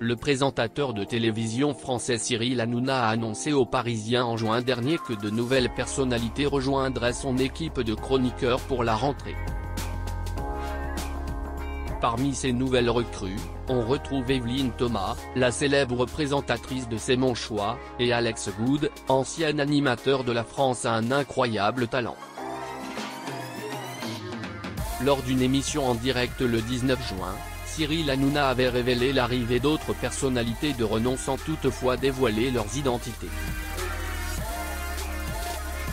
Le présentateur de télévision français Cyril Hanouna a annoncé aux Parisiens en juin dernier que de nouvelles personnalités rejoindraient son équipe de chroniqueurs pour la rentrée. Parmi ces nouvelles recrues, on retrouve Evelyne Thomas, la célèbre présentatrice de C'est mon choix, et Alex Good, ancien animateur de La France a un incroyable talent. Lors d'une émission en direct le 19 juin, Cyril Hanouna avait révélé l'arrivée d'autres personnalités de renom sans toutefois dévoiler leurs identités.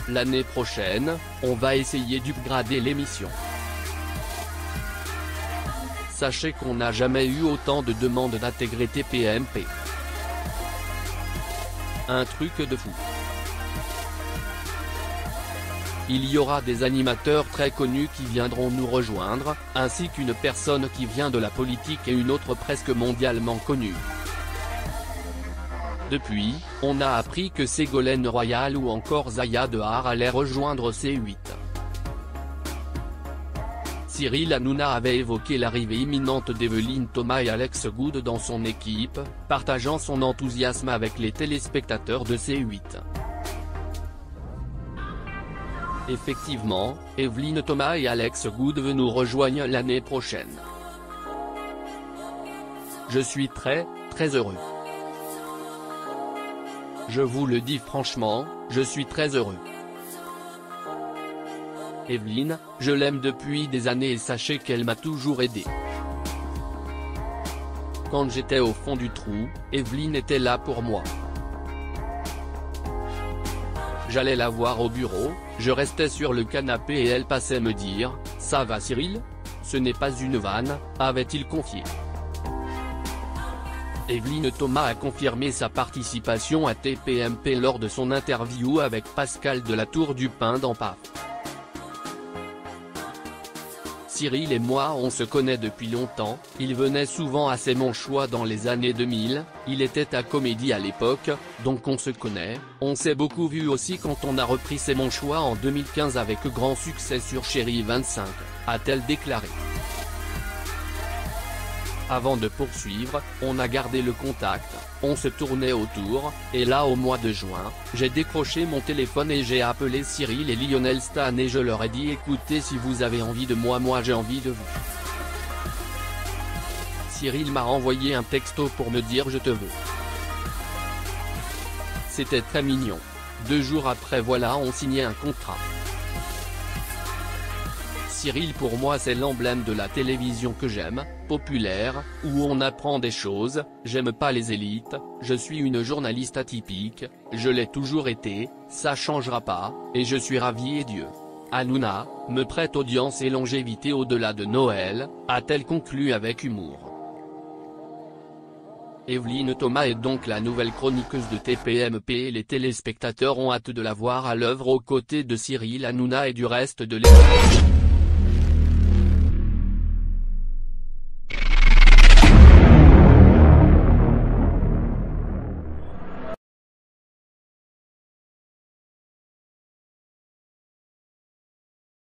L'année prochaine, on va essayer d'upgrader l'émission. Sachez qu'on n'a jamais eu autant de demandes d'intégrer TPMP. Un truc de fou. Il y aura des animateurs très connus qui viendront nous rejoindre, ainsi qu'une personne qui vient de la politique et une autre presque mondialement connue. Depuis, on a appris que Ségolène Royal ou encore Zaya Dehar allaient rejoindre C8. Cyril Hanouna avait évoqué l'arrivée imminente d'Evelyne Thomas et Alex Good dans son équipe, partageant son enthousiasme avec les téléspectateurs de C8. Effectivement, Evelyne Thomas et Alex Good nous rejoignent l'année prochaine. Je suis très heureux. Je vous le dis franchement, je suis très heureux. Evelyne, je l'aime depuis des années et sachez qu'elle m'a toujours aidé. Quand j'étais au fond du trou, Evelyne était là pour moi. J'allais la voir au bureau, je restais sur le canapé et elle passait me dire « Ça va Cyril ? Ce n'est pas une vanne », avait-il confié. Evelyne Thomas a confirmé sa participation à TPMP lors de son interview avec Pascal de la Tour du Pin dans PAF. Cyril et moi on se connaît depuis longtemps, il venait souvent à C'est mon choix dans les années 2000, il était à Comédie à l'époque, donc on se connaît, on s'est beaucoup vu aussi quand on a repris C'est mon choix en 2015 avec grand succès sur Chérie 25, a-t-elle déclaré. Avant de poursuivre, on a gardé le contact, on se tournait autour, et là au mois de juin, j'ai décroché mon téléphone et j'ai appelé Cyril et Lionel Stan et je leur ai dit écoutez si vous avez envie de moi j'ai envie de vous. Cyril m'a envoyé un texto pour me dire je te veux. C'était très mignon. 2 jours après voilà on signait un contrat. Cyril pour moi c'est l'emblème de la télévision que j'aime, populaire, où on apprend des choses, j'aime pas les élites, je suis une journaliste atypique, je l'ai toujours été, ça changera pas, et je suis ravi et Dieu. Hanouna, me prête audience et longévité au-delà de Noël, a-t-elle conclu avec humour. Evelyne Thomas est donc la nouvelle chroniqueuse de TPMP et les téléspectateurs ont hâte de la voir à l'œuvre aux côtés de Cyril Hanouna et du reste de l'équipe.